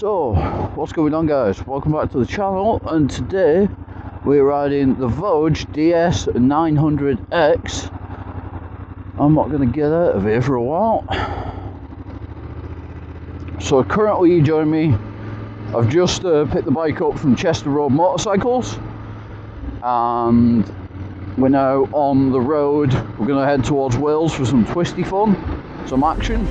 So, what's going on, guys? Welcome back to the channel, and today we're riding the Voge DS900X. I'm not going to get out of here for a while. So currently you join me. I've just picked the bike up from Chester Road Motorcycles, and we're now on the road. We're going to head towards Wales for some twisty fun, some action.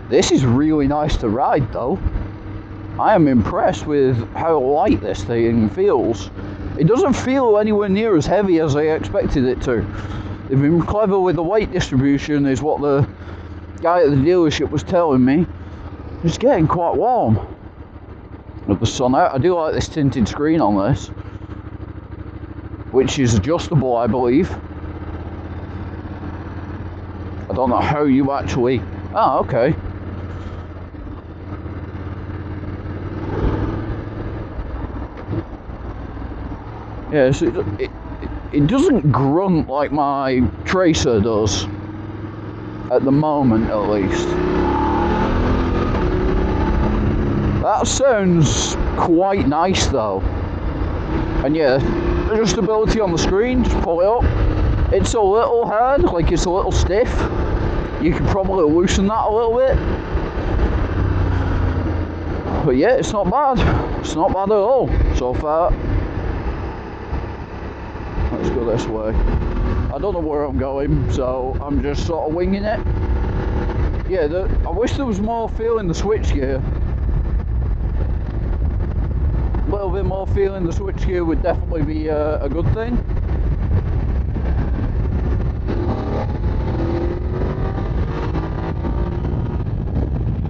This is really nice to ride, though. I am impressed with how light this thing feels. It doesn't feel anywhere near as heavy as I expected it to. They've been clever with the weight distribution, is what the guy at the dealership was telling me. It's getting quite warm with the sun out. I do like this tinted screen on this, which is adjustable, I believe. I don't know how you actually... Oh, okay. Yeah, so it doesn't grunt like my Tracer does, at the moment at least. That sounds quite nice though. And yeah, adjustability on the screen, just pull it up. It's a little hard, like it's a little stiff. You can probably loosen that a little bit. But yeah, it's not bad. It's not bad at all so far. Let's go this way. I don't know where I'm going, so I'm just sort of winging it. Yeah, I wish there was more feel in the switchgear. A little bit more feel in the switchgear would definitely be a good thing.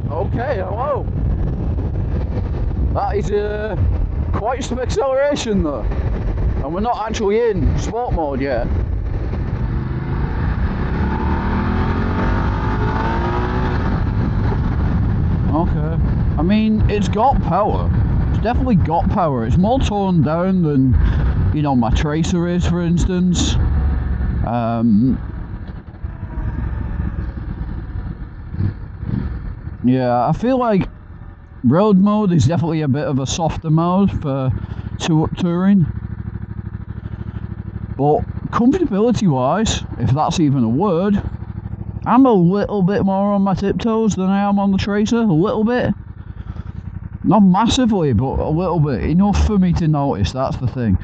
Okay, hello. That is quite some acceleration though. And we're not actually in sport mode yet. Okay. I mean, it's got power. It's definitely got power. It's more toned down than, you know, my Tracer is, for instance. Yeah, I feel like road mode is definitely a bit of a softer mode for touring. But comfortability wise, if that's even a word, I'm a little bit more on my tiptoes than I am on the Tracer. A little bit. Not massively, but a little bit. Enough for me to notice, that's the thing.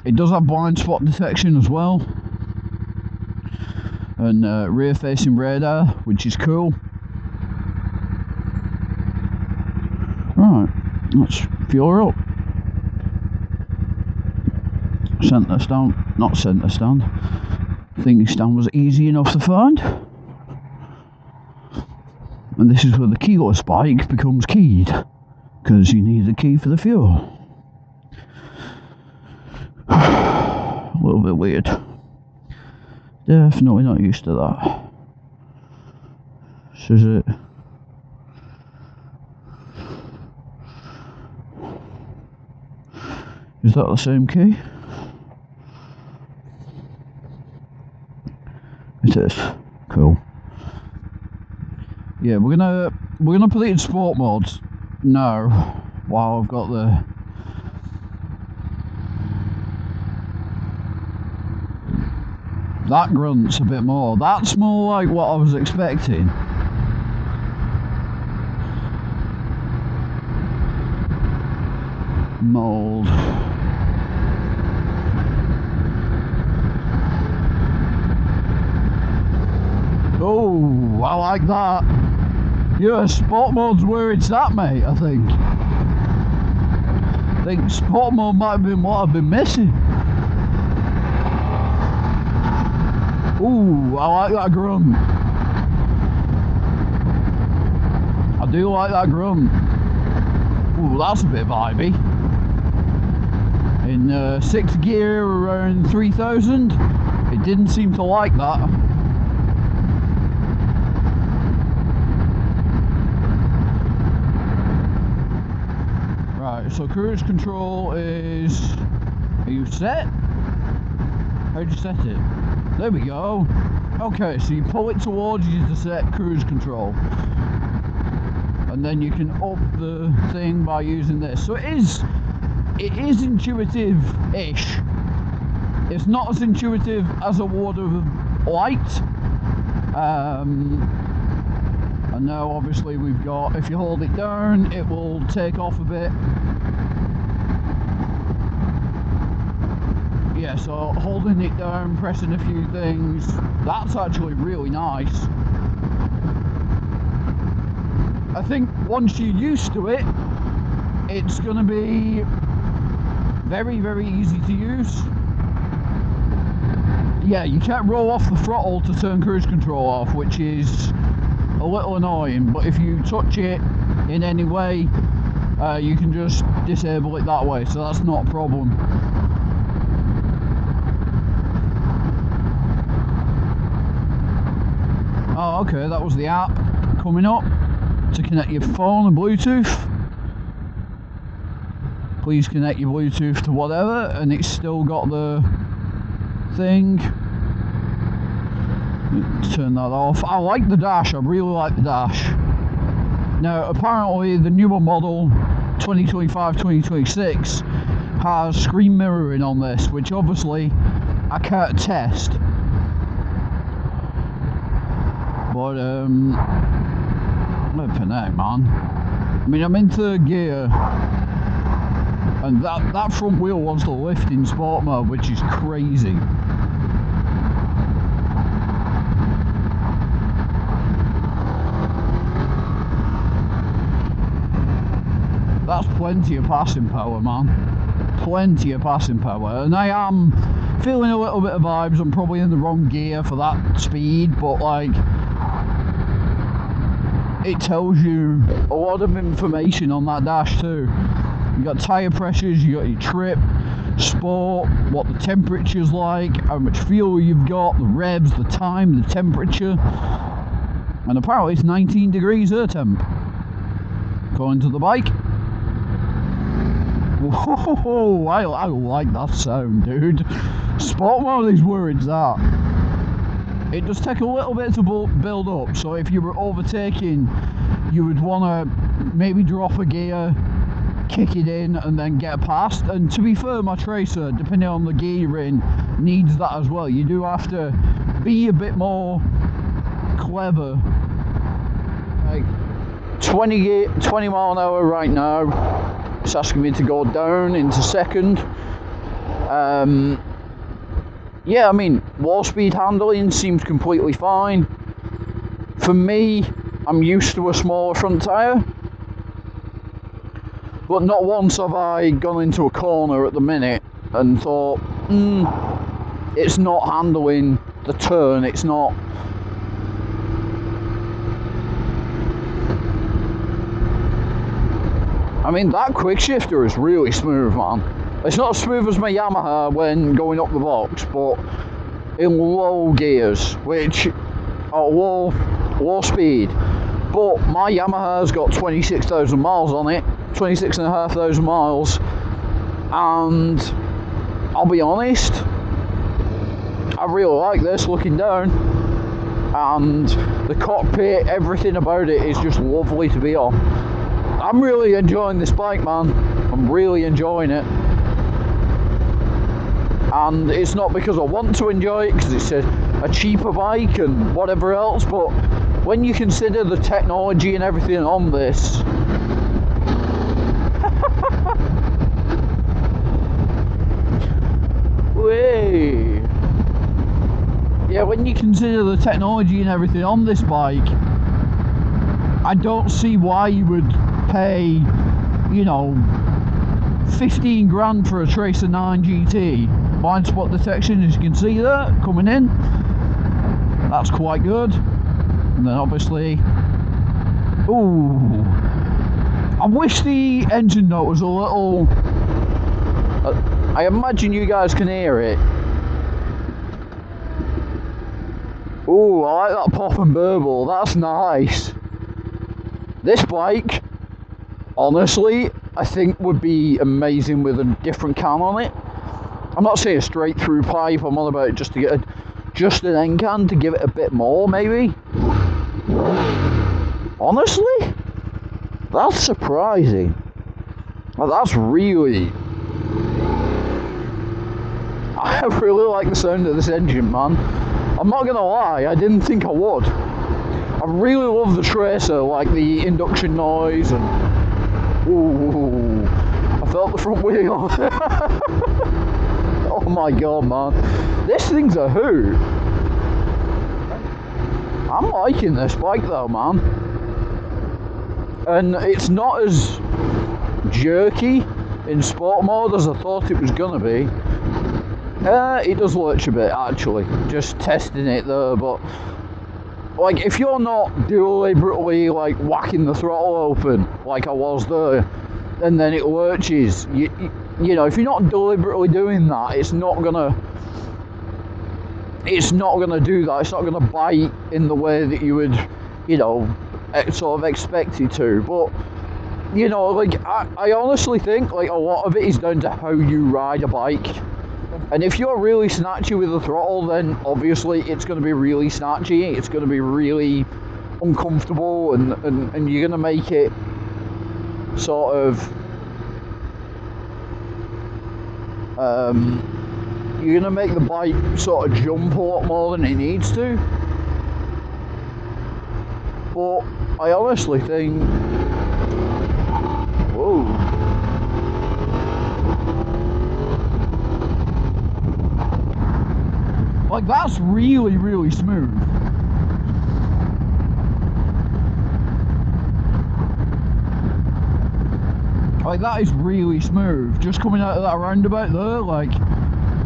It does have blind spot detection as well. And rear facing radar, which is cool. Right, let's fuel her up. Centre stand, not centre stand. Thinking stand was easy enough to find. And this is where the keyless bike becomes keyed, because you need the key for the fuel. A little bit weird. Definitely not used to that. This is it. Is that the same key? It is. Cool. Yeah, we're gonna put it in sport mode now, while I've got the that grunts a bit more. That's more like what I was expecting. Mold. Oh, I like that. Yeah, sport mode's where it's at, mate, I think. I think sport mode might have been what I've been missing. Ooh, I like that grunt. I do like that grunt. Ooh, that's a bit vibey. In 6th gear around 3000, it didn't seem to like that. Right, so cruise control is... Are you set? How'd you set it? There we go. Okay, so you pull it towards you to set cruise control. And then you can up the thing by using this. So it is intuitive-ish. It's not as intuitive as a water light. And now obviously we've got, if you hold it down, it will take off a bit. Yeah, so holding it down, pressing a few things, that's actually really nice. I think once you're used to it, it's going to be very, very easy to use. Yeah, you can't roll off the throttle to turn cruise control off, which is a little annoying, but if you touch it in any way, you can just disable it that way, so that's not a problem. Oh, okay, that was the app coming up to connect your phone and Bluetooth. Please connect your Bluetooth to whatever, and it's still got the thing. Turn that off. I like the dash, I really like the dash. Now, apparently the newer model, 2025-2026, has screen mirroring on this, which obviously I can't test. But, flipping out, man. I mean, I'm into gear, and that front wheel wants to lift in sport mode, which is crazy. That's plenty of passing power, man. Plenty of passing power. And I am feeling a little bit of vibes. I'm probably in the wrong gear for that speed, but like, it tells you a lot of information on that dash too. You got tyre pressures, you got your trip, sport, what the temperature's like, how much fuel you've got, the revs, the time, the temperature. And apparently it's 19 degrees air temp, according to the bike. Whoa, I like that sound, dude. Sport mode is where it's at. It does take a little bit to build up, so if you were overtaking, you would want to maybe drop a gear, kick it in, and then get past. And to be fair, my Tracer, depending on the gear you're in, needs that as well. You do have to be a bit more clever. Like 20 mile an hour right now. It's asking me to go down into second. Yeah, I mean, wall speed handling seems completely fine. For me, I'm used to a smaller front tyre, but not once have I gone into a corner at the minute and thought, it's not handling the turn, it's not. I mean, that quick shifter is really smooth, man. It's not as smooth as my Yamaha when going up the box, but in low gears, which are low speed. But my Yamaha's got 26,000 miles on it, 26,500 miles, and I'll be honest, I really like this looking down, and the cockpit, everything about it is just lovely to be on. I'm really enjoying this bike, man. I'm really enjoying it. And it's not because I want to enjoy it, because it's a cheaper bike and whatever else, but when you consider the technology and everything on this, way. Yeah, when you consider the technology and everything on this bike, I don't see why you would pay, 15 grand for a Tracer 9 GT. Blind spot detection, as you can see there, coming in. That's quite good. And then obviously, ooh, I wish the engine note was a little I imagine you guys can hear it. Ooh, I like that pop and burble, that's nice. This bike, honestly, I think would be amazing with a different can on it. I'm not saying a straight through pipe, I'm on about just to get just an end can to give it a bit more, maybe. Honestly, that's surprising. That's really... I really like the sound of this engine, man. I'm not gonna lie, I didn't think I would. I really love the tracer, like the induction noise and... Ooh, I felt the front wheel. Oh my god, man. This thing's a hoot. I'm liking this bike though, man. And it's not as jerky in sport mode as I thought it was gonna be. It does lurch a bit actually, just testing it though, but like if you're not deliberately like whacking the throttle open like I was there, and then it lurches, you know, if you're not deliberately doing that, it's not gonna do that. It's not gonna bite in the way that you would, you know, sort of expect it to. But you know, like I honestly think like a lot of it is down to how you ride a bike. And if you're really snatchy with the throttle, then obviously it's going to be really snatchy, it's going to be really uncomfortable, and you're going to make it sort of, you're going to make the bike sort of jump a lot more than it needs to. But I honestly think, whoa. Like that's really, really smooth. Like that is really smooth. Just coming out of that roundabout there, like,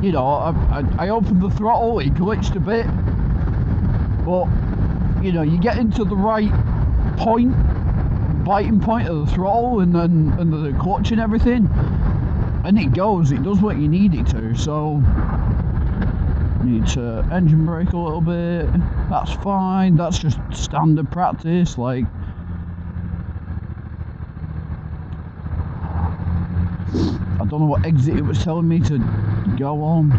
you know, I opened the throttle, it glitched a bit, but you know, you get into the right point, biting point of the throttle and the clutch and everything, and it does what you need it to. So need to engine brake a little bit, that's fine, that's just standard practice. Like, I don't know what exit it was telling me to go on.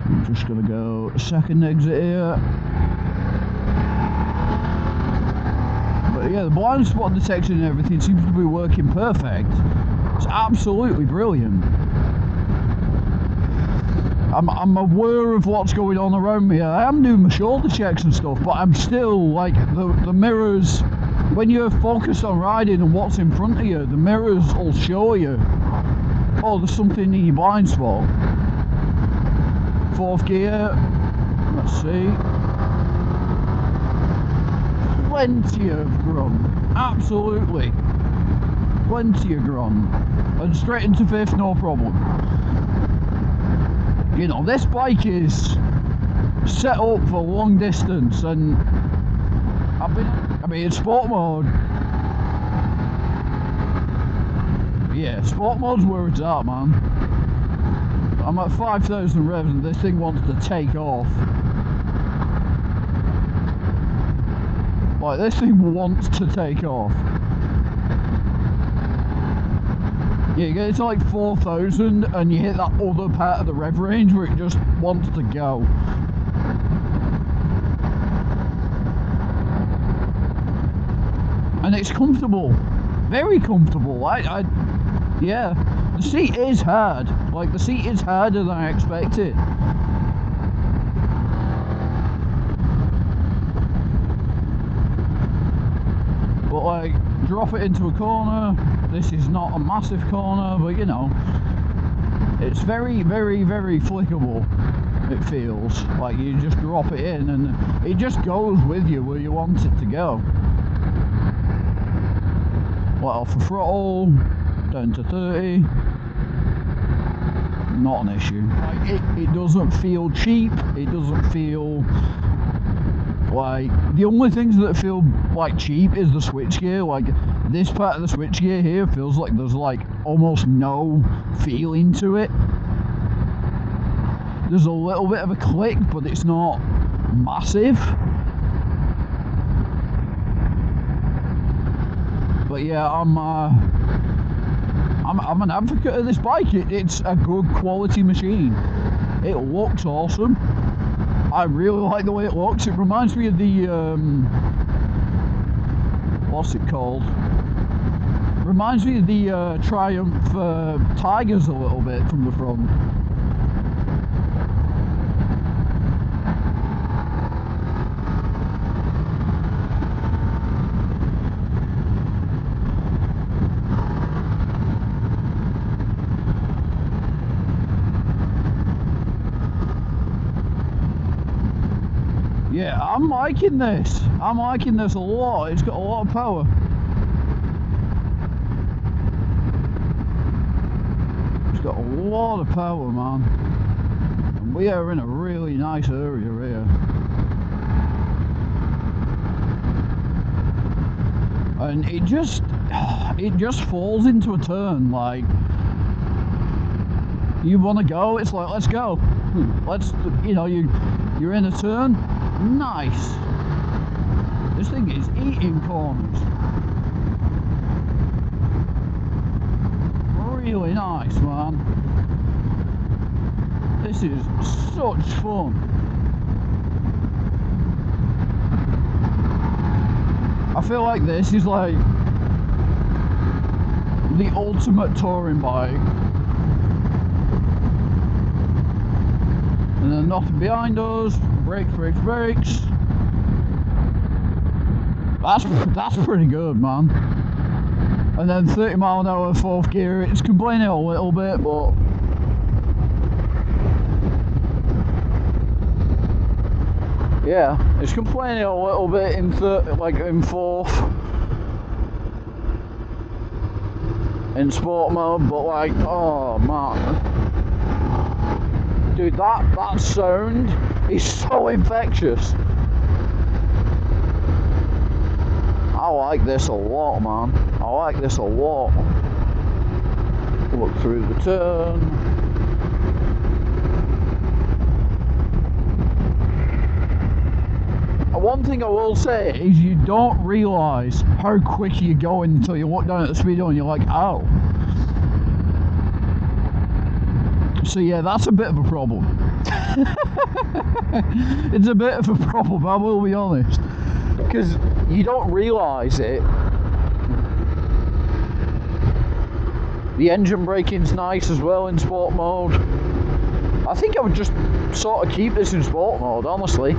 I'm just gonna go second exit here. But yeah, the blind spot detection and everything seems to be working perfect. It's absolutely brilliant. I'm aware of what's going on around me. I am doing my shoulder checks and stuff, but I'm still like the mirrors. When you're focused on riding and what's in front of you, the mirrors will show you, oh, there's something in your blind spot. Fourth gear. Let's see. Plenty of grunt. Absolutely. Plenty of grunt. And straight into fifth, no problem. You know, this bike is set up for long distance, and I mean, in sport mode, yeah, sport mode's where it's at, man. I'm at 5,000 revs and this thing wants to take off. Like, this thing wants to take off. Yeah, you get to like 4,000 and you hit that other part of the rev range where it just wants to go. And it's comfortable, very comfortable. Yeah, the seat is hard. Like, the seat is harder than I expected. But like, drop it into a corner. This is not a massive corner, but you know, it's very, very, very flickable. It feels like you just drop it in and it just goes with you where you want it to go. Let off the throttle, down to 30. Not an issue. Like, it doesn't feel cheap. It doesn't feel Like, the only things that feel like cheap is the switchgear. Like, this part of the switchgear here feels like there's like almost no feeling to it. There's a little bit of a click, but it's not massive. But yeah, I'm an advocate of this bike. It's a good quality machine. It looks awesome. I really like the way it looks. It reminds me of the what's it called? Reminds me of the Triumph Tigers a little bit from the front. Yeah, I'm liking this. I'm liking this a lot. It's got a lot of power. It's got a lot of power, man. And we are in a really nice area here. And it just falls into a turn. Like, you want to go, it's like, let's go. Let's, you know, you're in a turn. Nice. This thing is eating corners. Really nice, man. This is such fun. I feel like this is like the ultimate touring bike. And then nothing behind us. Brakes. That's pretty good, man. And then 30 mile an hour fourth gear. It's complaining a little bit, but yeah, it's complaining a little bit in fourth in sport mode. But like, oh man, dude, that sound is so infectious. I like this a lot, man. I like this a lot. Look through the turn. One thing I will say is you don't realise how quick you're going until you look down at the speedo and you're like, oh. So yeah, that's a bit of a problem. It's a bit of a problem, I will be honest. Because you don't realise it. The engine braking's nice as well in sport mode. I think I would just sort of keep this in sport mode, honestly.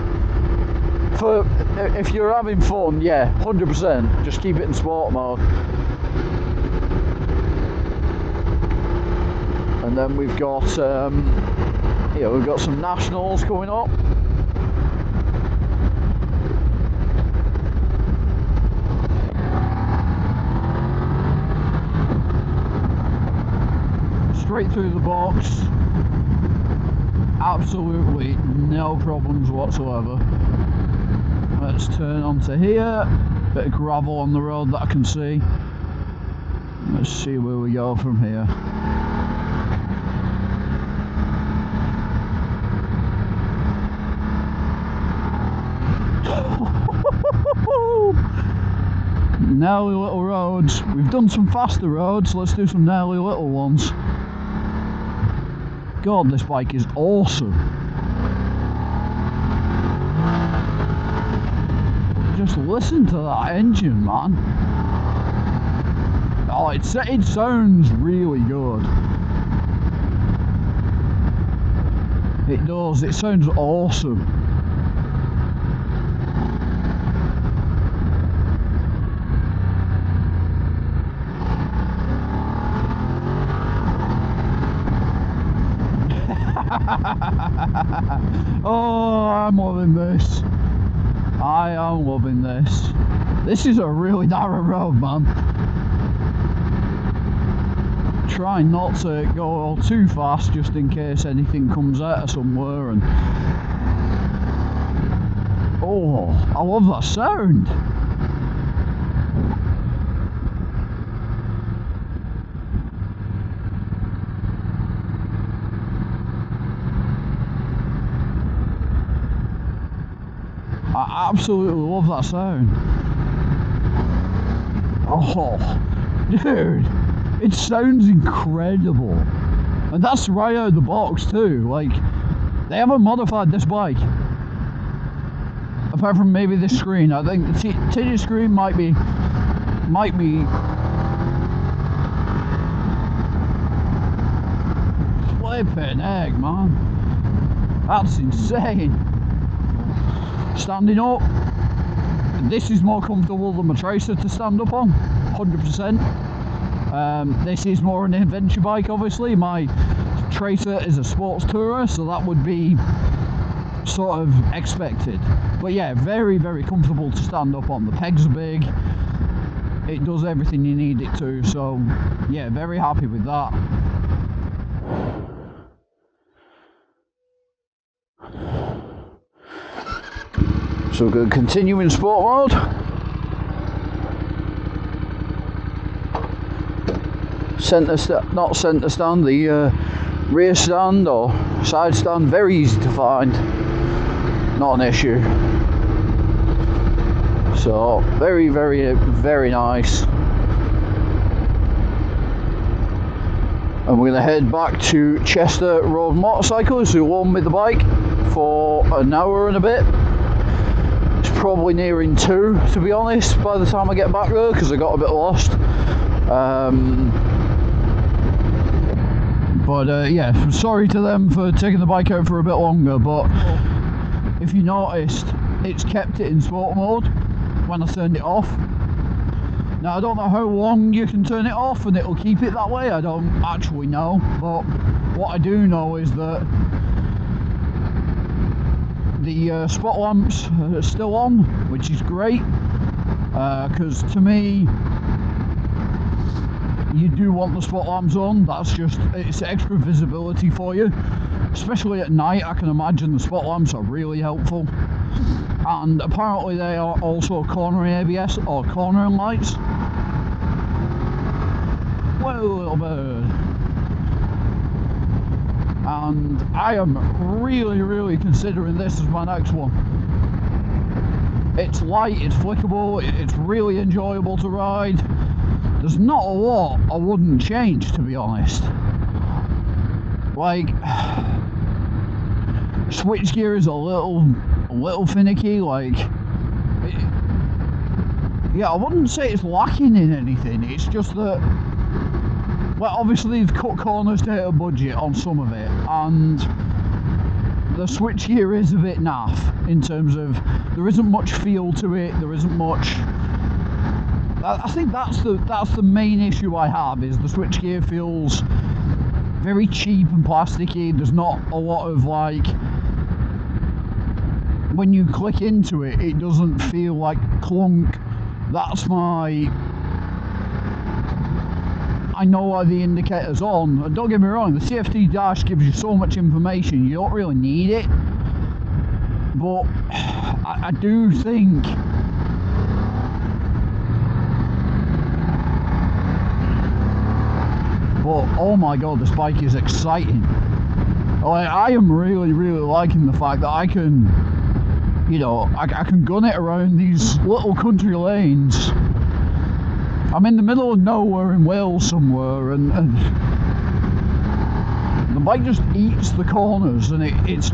For if you're having fun, yeah, 100%, just keep it in sport mode. And then we've got, we've got some nationals coming up. Straight through the box, absolutely no problems whatsoever. Let's turn onto here, bit of gravel on the road that I can see. Let's see where we go from here. Gnarly little roads. We've done some faster roads, let's do some gnarly little ones. God, this bike is awesome. Just listen to that engine, man. Oh, it sounds really good. It does, it sounds awesome. Oh, I'm loving this. I am loving this. This is a really narrow road, man. Try not to go too fast just in case anything comes out of somewhere. And Oh, I love that sound. I absolutely love that sound. Oh, dude, it sounds incredible. And that's right out of the box too. Like, they haven't modified this bike. Apart from maybe this screen. I think the tinted screen might be flipping egg, man. That's insane. Standing up, this is more comfortable than my Tracer to stand up on, 100%. This is more an adventure bike, obviously. My Tracer is a sports tourer, so that would be sort of expected. But yeah, very, very comfortable to stand up on. The pegs are big. It does everything you need it to, so yeah, very happy with that. So we're going to continue in sport mode. Not centre stand, the rear stand or side stand, very easy to find, not an issue. So very, very, very nice. And we're going to head back to Chester Road Motorcycles, who loaned me the bike for an hour and a bit. It's probably nearing 2, to be honest, by the time I get back there, because I got a bit lost. But yeah, sorry to them for taking the bike out for a bit longer, but if you noticed, it's kept it in sport mode when I turned it off. Now I don't know how long you can turn it off and it'll keep it that way, I don't actually know, but what I do know is that the spot lamps are still on, which is great, because to me, you do want the spot lamps on. It's extra visibility for you, especially at night. I can imagine the spot lamps are really helpful, and apparently they are also cornering ABS or cornering lights. Whoa, little bird. And I am really, really considering this as my next one. It's light, it's flickable, it's really enjoyable to ride. There's not a lot I wouldn't change, to be honest. Like, switchgear is a little finicky. Like, yeah, I wouldn't say it's lacking in anything. It's just that, well, obviously they've cut corners to hit a budget on some of it, and the switchgear is a bit naff in terms of there isn't much feel to it. There isn't much. I think that's the main issue I have, is the switchgear feels very cheap and plasticky. There's not a lot of, like, when you click into it, it doesn't feel like clunk. That's my. I know why the indicator's on, and don't get me wrong, the CFD dash gives you so much information, you don't really need it, but I do think oh my god, this bike is exciting. Like, I am really, really liking the fact that I can, you know, I can gun it around these little country lanes. I'm in the middle of nowhere in Wales somewhere, and the bike just eats the corners, and it's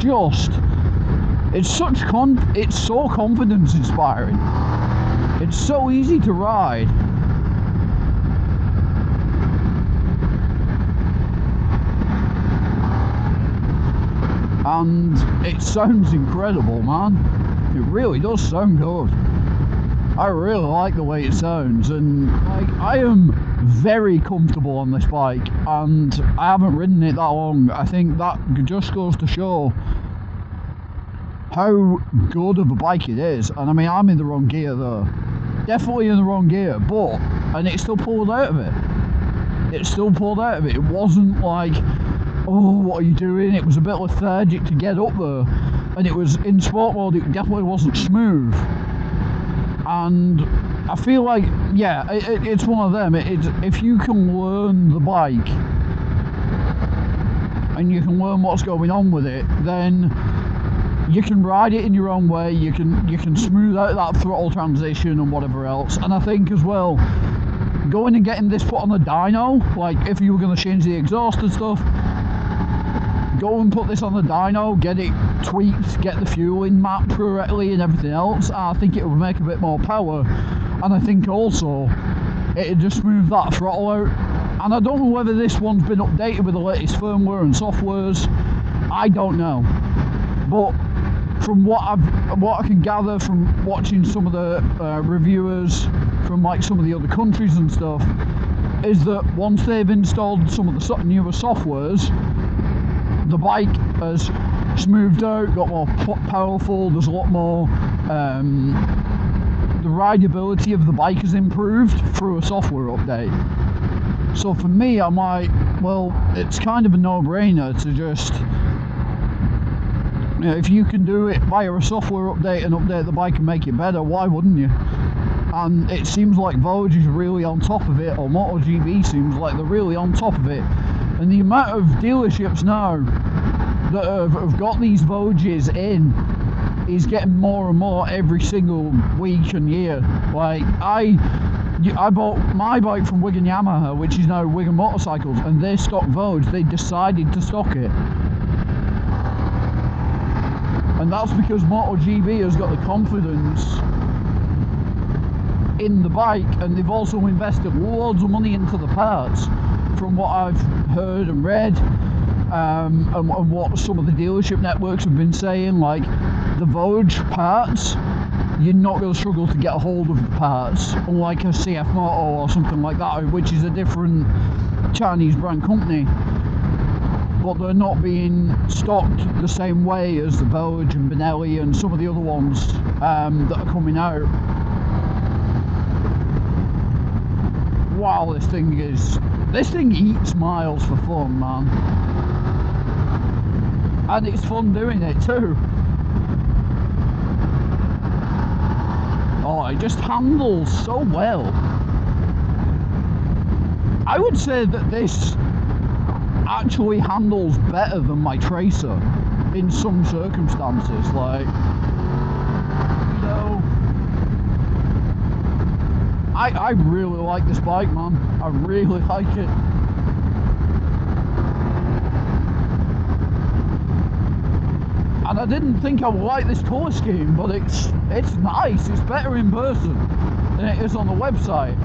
so confidence inspiring. It's so easy to ride. And it sounds incredible, man. It really does sound good. I really like the way it sounds, and like, I am very comfortable on this bike, and I haven't ridden it that long. I think that just goes to show how good of a bike it is. And I mean, I'm in the wrong gear though, definitely in the wrong gear, and it still pulled out of it. It wasn't like, oh, what are you doing? It was a bit lethargic to get up there. and it was in sport mode, it definitely wasn't smooth. And I feel like, yeah, it's one of them. If you can learn the bike and you can learn what's going on with it, then you can ride it in your own way. You can smooth out that throttle transition and whatever else. And I think as well, going and getting this put on the dyno, like if you were going to change the exhaust and stuff, go and put this on the dyno, get it tweaked, get the fueling mapped correctly and everything else. I think it would make a bit more power, and I think also it'd just smooth that throttle out. And I don't know whether this one's been updated with the latest firmware and softwares. I don't know, but from what I can gather from watching some of the reviewers from like some of the other countries and stuff, is that once they've installed some of the newer softwares, the bike has smoothed out, got more powerful, there's a lot more, the rideability of the bike has improved through a software update. So for me, I'm like, well, it's kind of a no-brainer to just, you know, if you can do it via a software update and update the bike and make it better, why wouldn't you? And it seems like Voge is really on top of it, or MotoGP seems like they're really on top of it. And the amount of dealerships now that have got these Voges in is getting more and more every single week and year. Like, I bought my bike from Wigan Yamaha, which is now Wigan Motorcycles, and they stock Voge. They decided to stock it. And that's because MotoGP has got the confidence in the bike, and they've also invested loads of money into the parts, from what I've heard and read, and what some of the dealership networks have been saying. Like, the Voge parts, you're not going to struggle to get a hold of the parts, unlike a CF Moto or something like that, which is a different Chinese brand company, but they're not being stocked the same way as the Voge and Benelli and some of the other ones that are coming out. Wow, this thing eats miles for fun, man. And it's fun doing it too. Oh, it just handles so well. I would say that this actually handles better than my Tracer in some circumstances. Like, you know, I really like this bike, man. I really like it. And I didn't think I would like this colour scheme, but it's nice. It's better in person than it is on the website.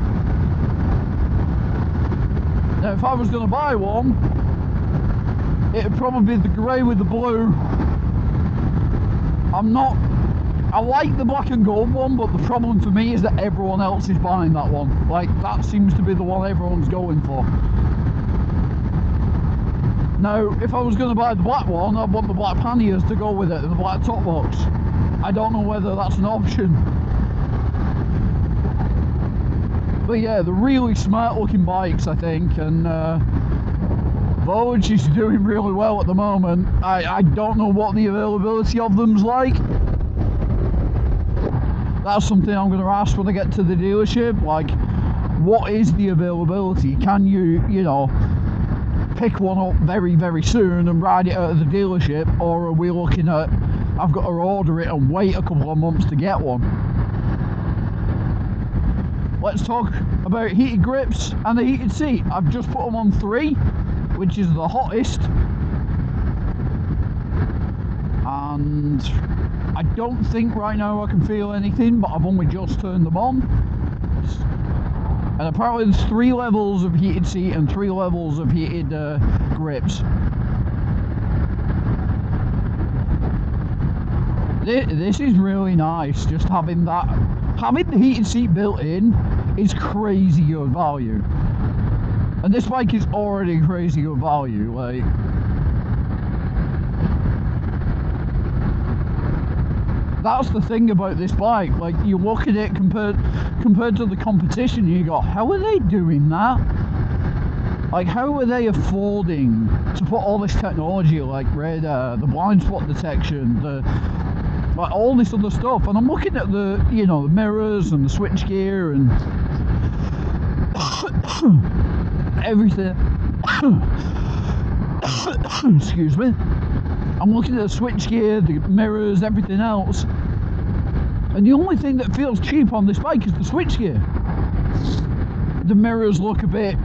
Now, if I was going to buy one, it'd probably be the grey with the blue. I like the black and gold one, but the problem for me is that everyone else is buying that one. Like, that seems to be the one everyone's going for. Now, if I was going to buy the black one, I'd want the black panniers to go with it, and the black top box. I don't know whether that's an option. But yeah, they're really smart looking bikes, I think, and Voge is doing really well at the moment. I don't know what the availability of them's like. That's something I'm going to ask when I get to the dealership. Like, what is the availability? Can you know, pick one up very, very soon and ride it out of the dealership, or are we looking at, I've got to order it and wait a couple of months to get one? Let's talk about heated grips and the heated seat. I've just put them on 3, which is the hottest, and I don't think right now I can feel anything, but I've only just turned them on. And apparently there's 3 levels of heated seat and 3 levels of heated grips. This is really nice, just having that. Having the heated seat built in is crazy good value. And this bike is already crazy good value. Like, that's the thing about this bike. Like, you look at it compared to the competition, you go, how are they doing that? Like, how are they affording to put all this technology, like radar, the blind spot detection, like all this other stuff? And I'm looking at the, you know, the mirrors and the switchgear and everything. Excuse me. I'm looking at the switchgear, the mirrors, everything else. And the only thing that feels cheap on this bike is the switchgear. The mirrors look a bit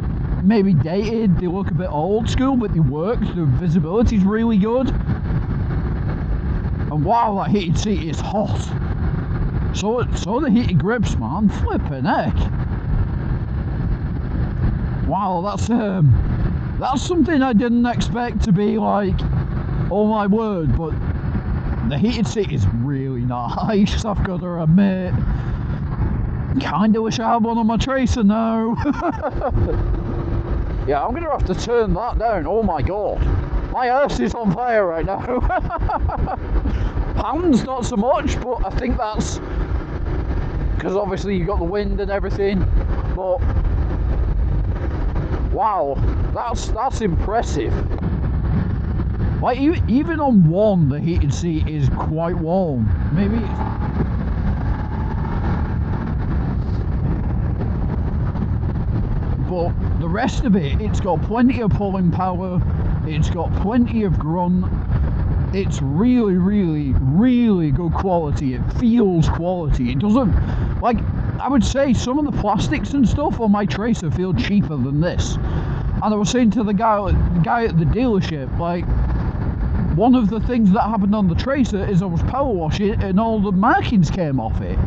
maybe dated, they look a bit old school, but they work, the visibility's really good. And wow, that heated seat is hot. So the heated grips, man, flipping heck. Wow, that's something I didn't expect to be like, oh my word, but the heated seat is really nice, I've got to admit. Kinda wish I had one on my Tracer now. Yeah, I'm gonna have to turn that down. Oh my god, my ass is on fire right now. Hands not so much, but I think that's because obviously you got the wind and everything. But wow, that's impressive. Like even on one, the heated seat is quite warm. Maybe it's... But the rest of it, it's got plenty of pulling power, it's got plenty of grunt, it's really, really, really good quality. It feels quality. It doesn't, like, I would say some of the plastics and stuff on my Tracer feel cheaper than this. And I was saying to the guy at the dealership, like, one of the things that happened on the Tracer is I was power washing it and all the markings came off it.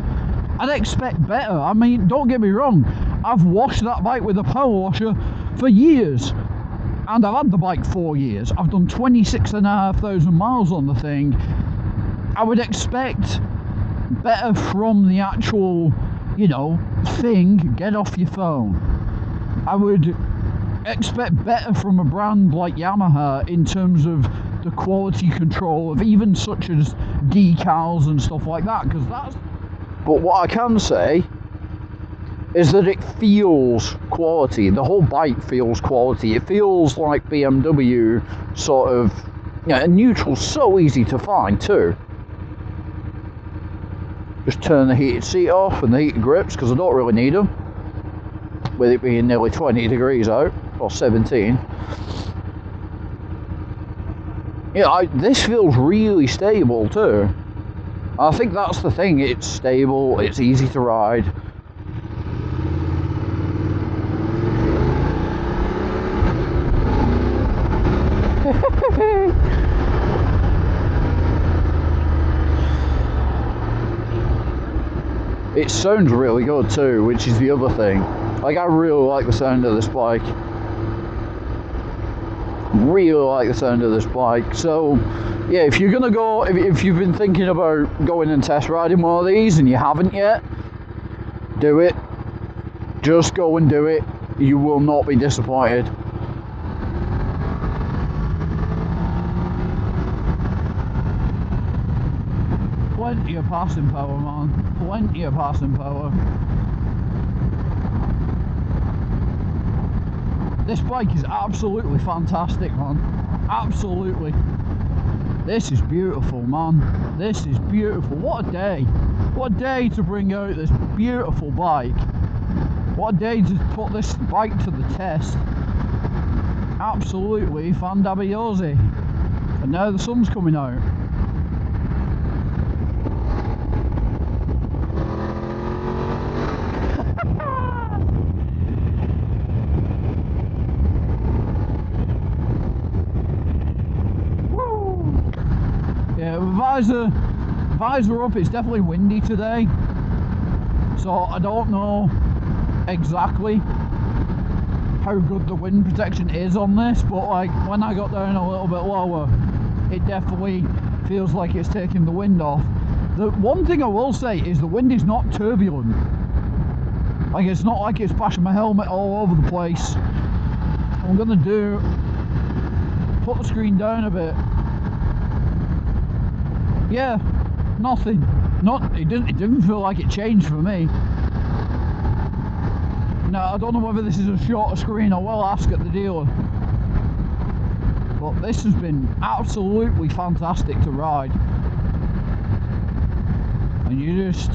I'd expect better. I mean, don't get me wrong, I've washed that bike with a power washer for years, and I've had the bike 4 years. I've done 26,500 miles on the thing. I would expect better from the actual, you know, thing. Get off your phone. I would expect better from a brand like Yamaha in terms of the quality control of even such as decals and stuff like that, because that's... But what I can say is that it feels quality. The whole bike feels quality. It feels like BMW sort of, you know, and neutral's so easy to find too. Just turn the heated seat off and the heated grips, because I don't really need them, with it being nearly 20 degrees out, or 17. Yeah, this feels really stable too. I think that's the thing, it's stable, it's easy to ride. It sounds really good too, which is the other thing. Like, I really like the sound of this bike. Really like the sound of this bike. So yeah, if you're gonna go, if you've been thinking about going and test riding one of these and you haven't yet, do it. Just go and do it. You will not be disappointed. Plenty of passing power, man. Plenty of passing power. This bike is absolutely fantastic, man. Absolutely. This is beautiful, man. This is beautiful. What a day. What a day to bring out this beautiful bike. What a day to put this bike to the test. Absolutely fantabiosi. And now the sun's coming out. Visor up, it's definitely windy today, so I don't know exactly how good the wind protection is on this, but like when I got down a little bit lower, it definitely feels like it's taking the wind off. The one thing I will say is the wind is not turbulent. Like, it's not like it's bashing my helmet all over the place. I'm gonna put the screen down a bit. Yeah, nothing. It didn't feel like it changed for me. Now, I don't know whether this is a shorter screen. I will ask at the dealer. But this has been absolutely fantastic to ride. And you just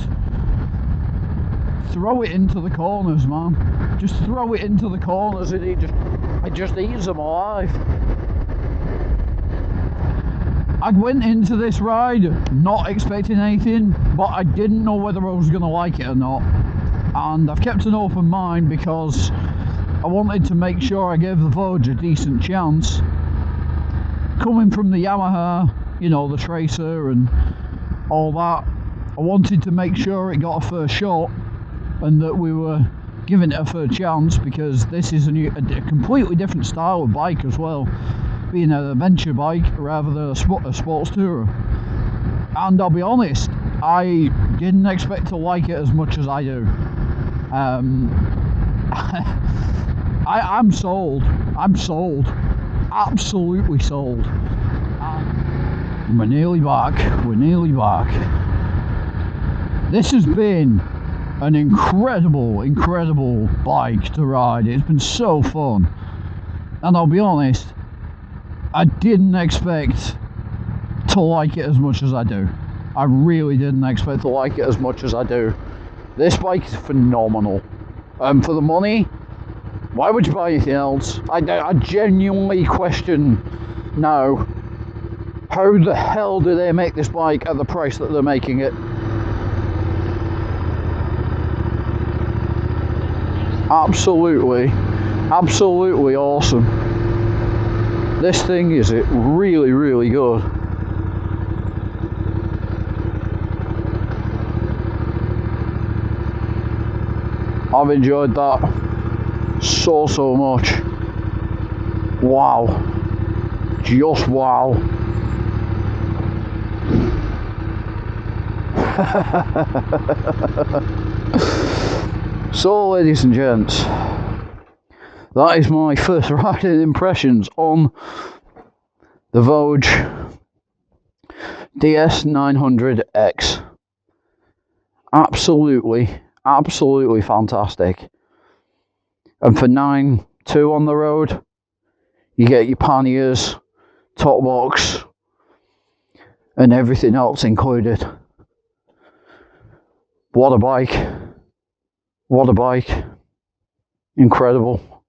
throw it into the corners, man. Just throw it into the corners and it just eats them alive. I went into this ride not expecting anything, but I didn't know whether I was going to like it or not. And I've kept an open mind because I wanted to make sure I gave the Voge a decent chance. Coming from the Yamaha, you know, the Tracer and all that, I wanted to make sure it got a fair shot and that we were giving it a fair chance, because this is a completely different style of bike as well, being an adventure bike rather than a sports tourer. And I'll be honest, I didn't expect to like it as much as I do. I'm sold. I'm sold. Absolutely sold. And we're nearly back. We're nearly back. This has been an incredible bike to ride. It's been so fun. And I'll be honest, I didn't expect to like it as much as I do. I really didn't expect to like it as much as I do. This bike is phenomenal. For the money, why would you buy anything else? I genuinely question now, how the hell do they make this bike at the price that they're making it? Absolutely awesome. This thing is really good. I've enjoyed that so much. Wow. Just wow. So, ladies and gents, that is my first riding impressions on the Voge DS900X. Absolutely fantastic. And for 9.2 on the road, you get your panniers, top box, and everything else included. What a bike. What a bike. Incredible.